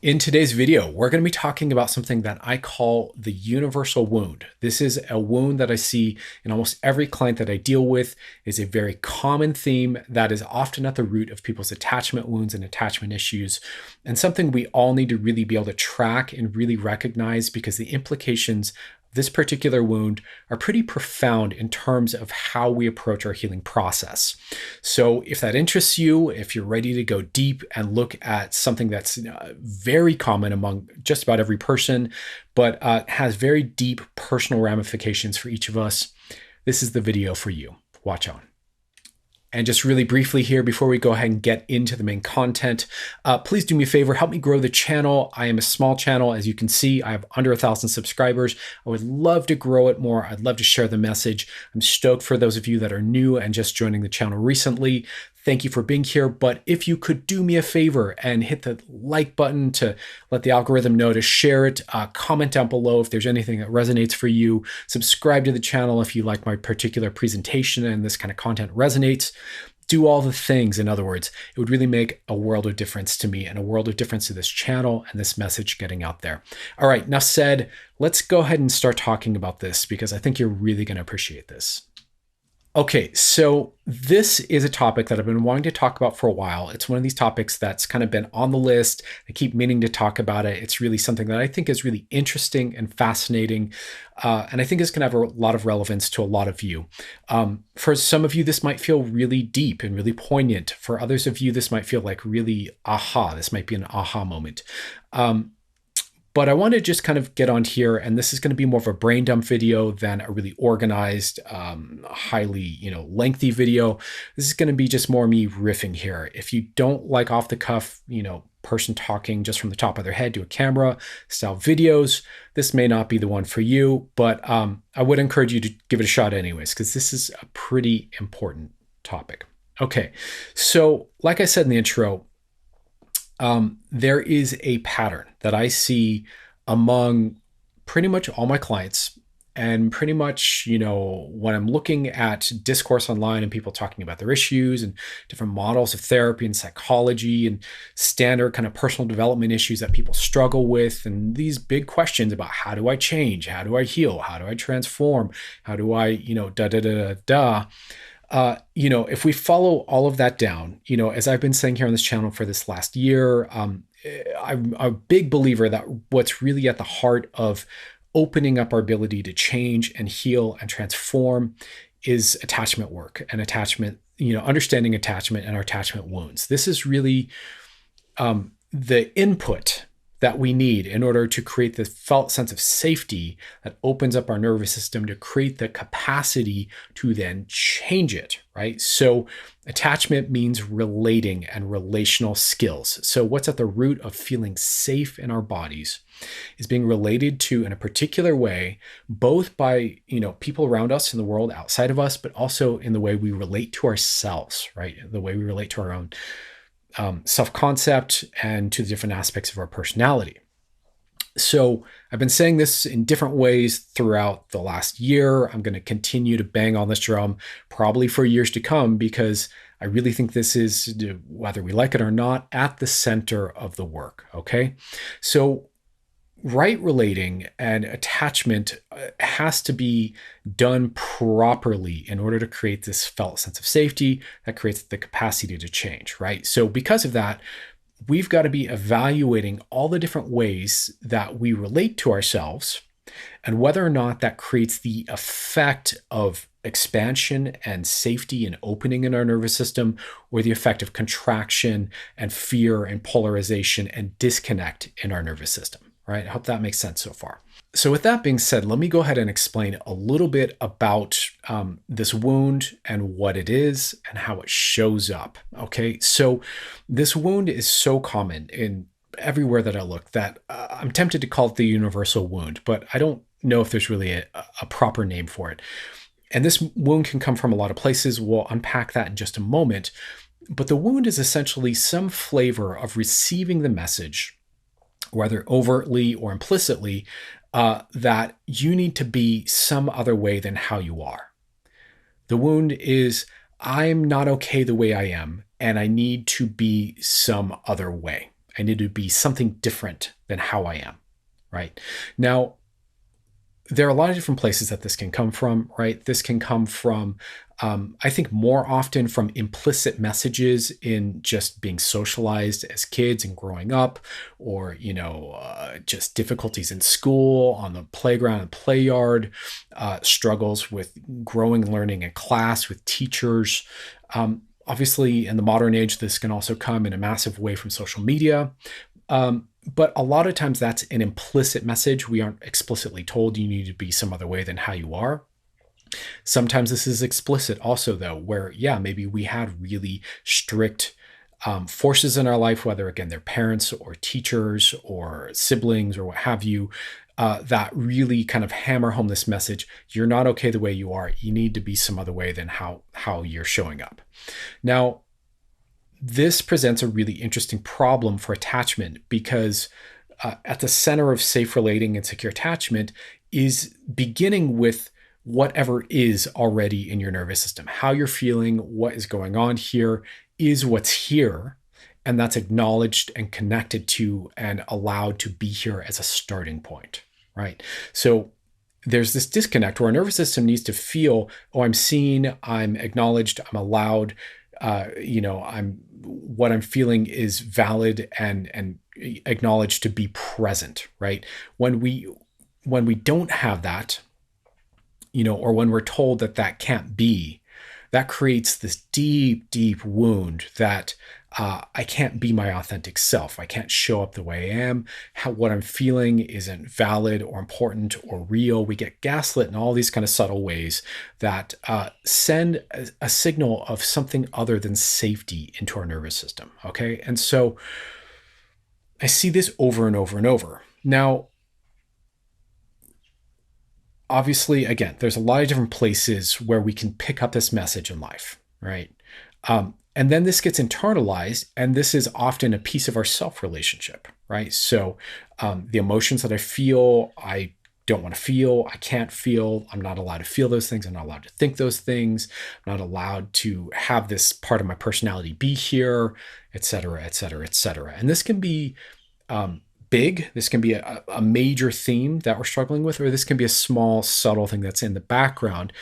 In today's video, we're going to be talking about something that I call the universal wound. This is a wound that I see in almost every client that I deal with. It's a very common theme that is often at the root of people's attachment wounds and attachment issues, and something we all need to really be able to track and really recognize because the implications this particular wound are pretty profound in terms of how we approach our healing process. So if that interests you, if you're ready to go deep and look at something that's very common among just about every person, but has very deep personal ramifications for each of us, this is the video for you. Watch on. And just really briefly here, before we go ahead and get into the main content, please do me a favor, help me grow the channel. I am a small channel. As you can see, I have under 1,000 subscribers. I would love to grow it more. I'd love to share the message. I'm stoked for those of you that are new and just joining the channel recently. Thank you for being here. But if you could do me a favor and hit the like button to let the algorithm know to share it, comment down below if there's anything that resonates for you, subscribe to the channel if you like my particular presentation and this kind of content resonates. Do all the things. In other words, it would really make a world of difference to me and a world of difference to this channel and this message getting out there. All right, enough said. Let's go ahead and start talking about this because I think you're really going to appreciate this. Okay, so this is a topic that I've been wanting to talk about for a while. It's one of these topics that's kind of been on the list. I keep meaning to talk about it. It's really something that I think is really interesting and fascinating. And I think it's going to have a lot of relevance to a lot of you. For some of you, this might feel really deep and really poignant. For others of you, this might feel like really aha. This might be an aha moment. But I want to just kind of get on here, and this is going to be more of a brain dump video than a really organized, highly, lengthy video. This is going to be just more me riffing here. If you don't like off the cuff, person talking just from the top of their head to a camera style videos, this may not be the one for you, but I would encourage you to give it a shot anyways, because this is a pretty important topic. Okay, so like I said in the intro, there is a pattern that I see among pretty much all my clients, and pretty much, when I'm looking at discourse online and people talking about their issues and different models of therapy and psychology and standard kind of personal development issues that people struggle with, and these big questions about how do I change? How do I heal? How do I transform? How do I, if we follow all of that down, as I've been saying here on this channel for this last year, I'm a big believer that what's really at the heart of opening up our ability to change and heal and transform is attachment work and attachment, understanding attachment and our attachment wounds. This is really the input that we need in order to create the felt sense of safety that opens up our nervous system to create the capacity to then change it, right? So attachment means relating and relational skills. So what's at the root of feeling safe in our bodies is being related to in a particular way, both by, people around us in the world outside of us, but also in the way we relate to ourselves, right? The way we relate to our own self-concept and to the different aspects of our personality. So I've been saying this in different ways throughout the last year. I'm going to continue to bang on this drum probably for years to come because I really think this is, whether we like it or not, at the center of the work. Okay. So right relating and attachment has to be done properly in order to create this felt sense of safety that creates the capacity to change, right? So because of that, we've got to be evaluating all the different ways that we relate to ourselves and whether or not that creates the effect of expansion and safety and opening in our nervous system, or the effect of contraction and fear and polarization and disconnect in our nervous system. Right? I hope that makes sense so far. So with that being said, let me go ahead and explain a little bit about this wound and what it is and how it shows up. Okay, so this wound is so common in everywhere that I look that I'm tempted to call it the universal wound, but I don't know if there's really a proper name for it. And this wound can come from a lot of places. We'll unpack that in just a moment. But the wound is essentially some flavor of receiving the message, whether overtly or implicitly, that you need to be some other way than how you are. The wound is, I'm not okay the way I am, and I need to be some other way. I need to be something different than how I am, right? Now, there are a lot of different places that this can come from, right? This can come from, I think, more often from implicit messages in just being socialized as kids and growing up, or just difficulties in school, on the playground and play yard, struggles with growing learning in class with teachers. Obviously, in the modern age, this can also come in a massive way from social media. But a lot of times that's an implicit message. We aren't explicitly told you need to be some other way than how you are. Sometimes this is explicit also, though, where, yeah, maybe we had really strict forces in our life, whether, again, they're parents or teachers or siblings or what have you, that really kind of hammer home this message. You're not okay the way you are. You need to be some other way than how you're showing up. Now, this presents a really interesting problem for attachment because at the center of safe relating and secure attachment is beginning with whatever is already in your nervous system. How you're feeling, what is going on here is what's here. And that's acknowledged and connected to and allowed to be here as a starting point, right? So there's this disconnect where our nervous system needs to feel, oh, I'm seen, I'm acknowledged, I'm allowed, what I'm feeling is valid and acknowledged to be present, right? When we don't have that, or when we're told that that can't be, that creates this deep, deep wound that I can't be my authentic self. I can't show up the way I am. What I'm feeling isn't valid or important or real. We get gaslit in all these kind of subtle ways that send a signal of something other than safety into our nervous system. Okay. And so I see this over and over and over. Now, obviously, again, there's a lot of different places where we can pick up this message in life, right? And then this gets internalized, and this is often a piece of our self-relationship, right? So the emotions that I feel, I don't want to feel, I can't feel, I'm not allowed to feel those things, I'm not allowed to think those things, I'm not allowed to have this part of my personality be here, et cetera, et cetera, et cetera. And this can be big. This can be a major theme that we're struggling with, or this can be a small, subtle thing that's in the background.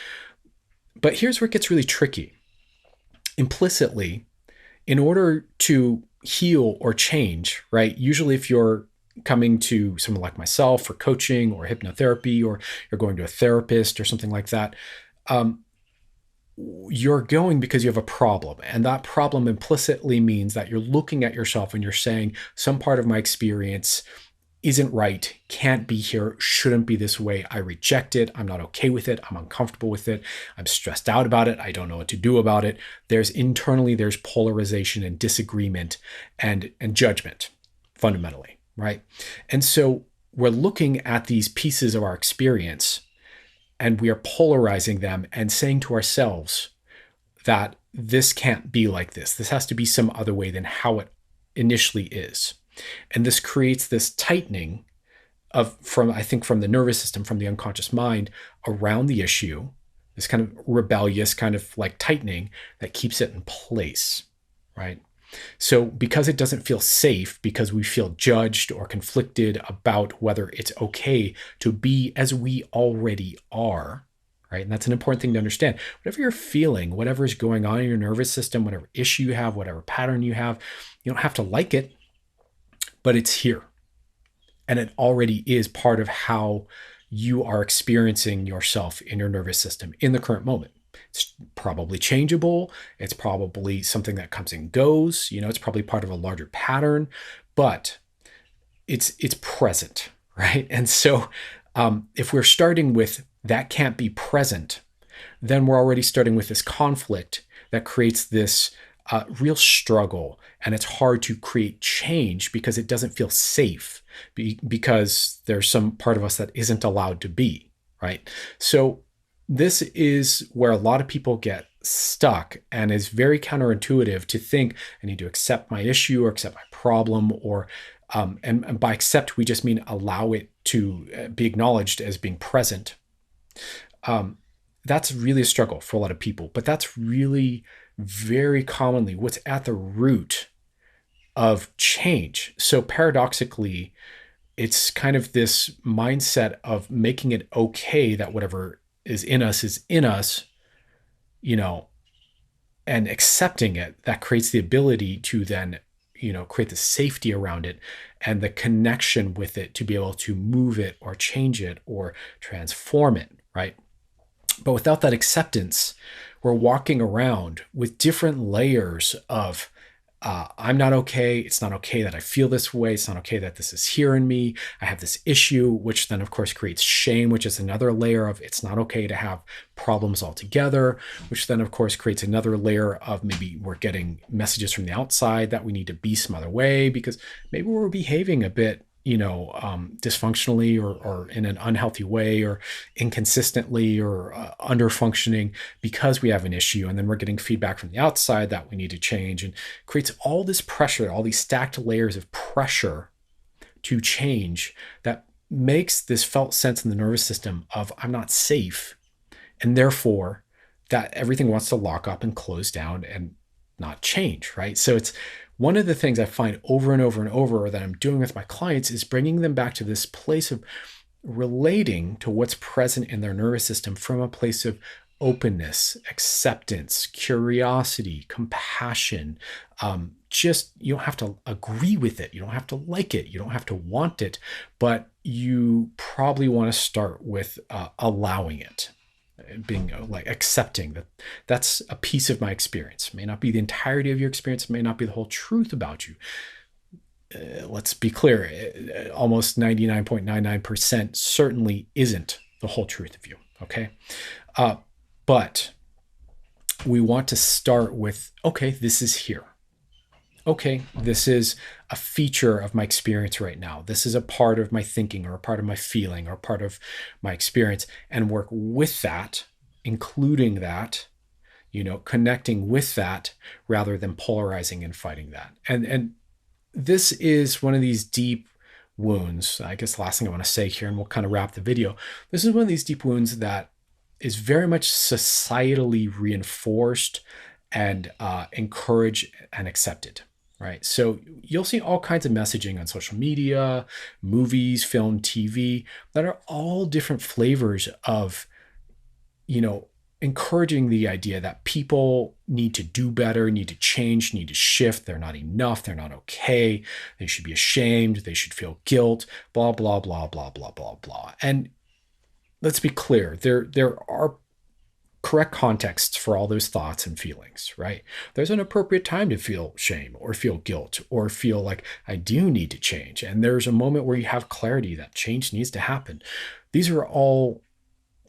But here's where it gets really tricky. Implicitly, in order to heal or change, right? Usually if you're coming to someone like myself for coaching or hypnotherapy, or you're going to a therapist or something like that, you're going because you have a problem. And that problem implicitly means that you're looking at yourself and you're saying, some part of my experience isn't right, can't be here, shouldn't be this way. I reject it. I'm not okay with it. I'm uncomfortable with it. I'm stressed out about it. I don't know what to do about it. There's polarization and disagreement and judgment fundamentally, right? And so we're looking at these pieces of our experience and we are polarizing them and saying to ourselves that this can't be like this. This has to be some other way than how it initially is. And this creates this tightening from the nervous system, from the unconscious mind around the issue, this kind of rebellious kind of like tightening that keeps it in place, right? So because it doesn't feel safe, because we feel judged or conflicted about whether it's okay to be as we already are, right? And that's an important thing to understand. Whatever you're feeling, whatever is going on in your nervous system, whatever issue you have, whatever pattern you have, you don't have to like it, but it's here. And it already is part of how you are experiencing yourself in your nervous system in the current moment. It's probably changeable. It's probably something that comes and goes. It's probably part of a larger pattern, but it's present, right? And so if we're starting with that can't be present, then we're already starting with this conflict that creates this real struggle. And it's hard to create change because it doesn't feel safe because there's some part of us that isn't allowed to be, right? So this is where a lot of people get stuck, and is very counterintuitive to think I need to accept my issue or accept my problem, or and by accept we just mean allow it to be acknowledged as being present. That's really a struggle for a lot of people, but that's really very commonly what's at the root of change. So paradoxically, it's kind of this mindset of making it okay that whatever is in us, you know, and accepting it, that creates the ability to then, create the safety around it and the connection with it to be able to move it or change it or transform it, right? But without that acceptance, we're walking around with different layers of I'm not okay. It's not okay that I feel this way. It's not okay that this is here in me. I have this issue, which then, of course, creates shame, which is another layer of it's not okay to have problems altogether, which then, of course, creates another layer of maybe we're getting messages from the outside that we need to be some other way because maybe we're behaving a bit dysfunctionally or in an unhealthy way or inconsistently or under functioning because we have an issue. And then we're getting feedback from the outside that we need to change, and creates all this pressure, all these stacked layers of pressure to change that makes this felt sense in the nervous system of I'm not safe. And therefore that everything wants to lock up and close down and not change, right? So it's one of the things I find over and over and over that I'm doing with my clients is bringing them back to this place of relating to what's present in their nervous system from a place of openness, acceptance, curiosity, compassion. Just you don't have to agree with it. You don't have to like it. You don't have to want it, but you probably want to start with allowing it, being like accepting that that's a piece of my experience. It may not be the entirety of your experience. It may not be the whole truth about you. Let's be clear, almost 99.99% certainly isn't the whole truth of you, okay? But we want to start with, okay, this is here. Okay, this is a feature of my experience right now. This is a part of my thinking or a part of my feeling or part of my experience, and work with that, including that, connecting with that rather than polarizing and fighting that. And this is one of these deep wounds. I guess the last thing I want to say here, and we'll kind of wrap the video. This is one of these deep wounds that is very much societally reinforced and encouraged and accepted. Right. So you'll see all kinds of messaging on social media, movies, film, TV that are all different flavors of, encouraging the idea that people need to do better, need to change, need to shift. They're not enough. They're not okay. They should be ashamed. They should feel guilt, blah, blah, blah, blah, blah, blah, blah. And let's be clear. There are correct contexts for all those thoughts and feelings, right? There's an appropriate time to feel shame or feel guilt or feel like I do need to change. And there's a moment where you have clarity that change needs to happen. These are all,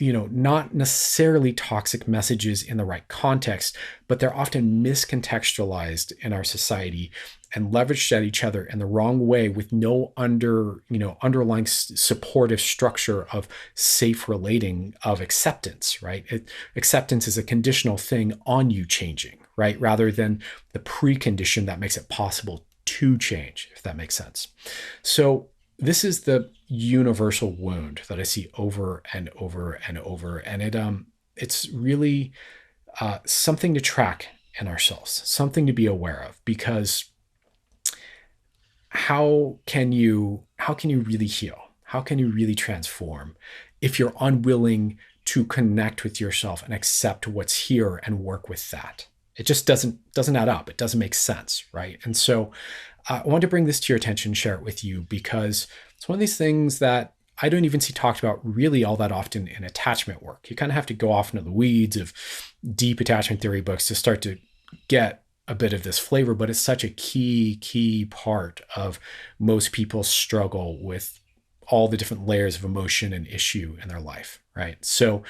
not necessarily toxic messages in the right context, but they're often miscontextualized in our society and leveraged at each other in the wrong way with no underlying supportive structure of safe relating of acceptance, right? Acceptance is a conditional thing on you changing, right? Rather than the precondition that makes it possible to change, if that makes sense. So this is the universal wound that I see over and over and over. And it's really something to track in ourselves, something to be aware of, because how can you really heal? How can you really transform if you're unwilling to connect with yourself and accept what's here and work with that? It just doesn't add up. It doesn't make sense, right? And so I want to bring this to your attention, share it with you, because it's one of these things that I don't even see talked about really all that often in attachment work. You kind of have to go off into the weeds of deep attachment theory books to start to get a bit of this flavor, but it's such a key part of most people's struggle with all the different layers of emotion and issue in their life, right? So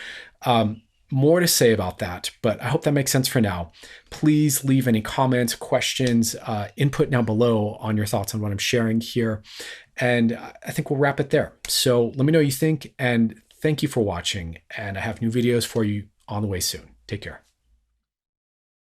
more to say about that, but I hope that makes sense for now. Please leave any comments, questions, input down below on your thoughts on what I'm sharing here. And I think we'll wrap it there. So let me know what you think, and thank you for watching. And I have new videos for you on the way soon. Take care.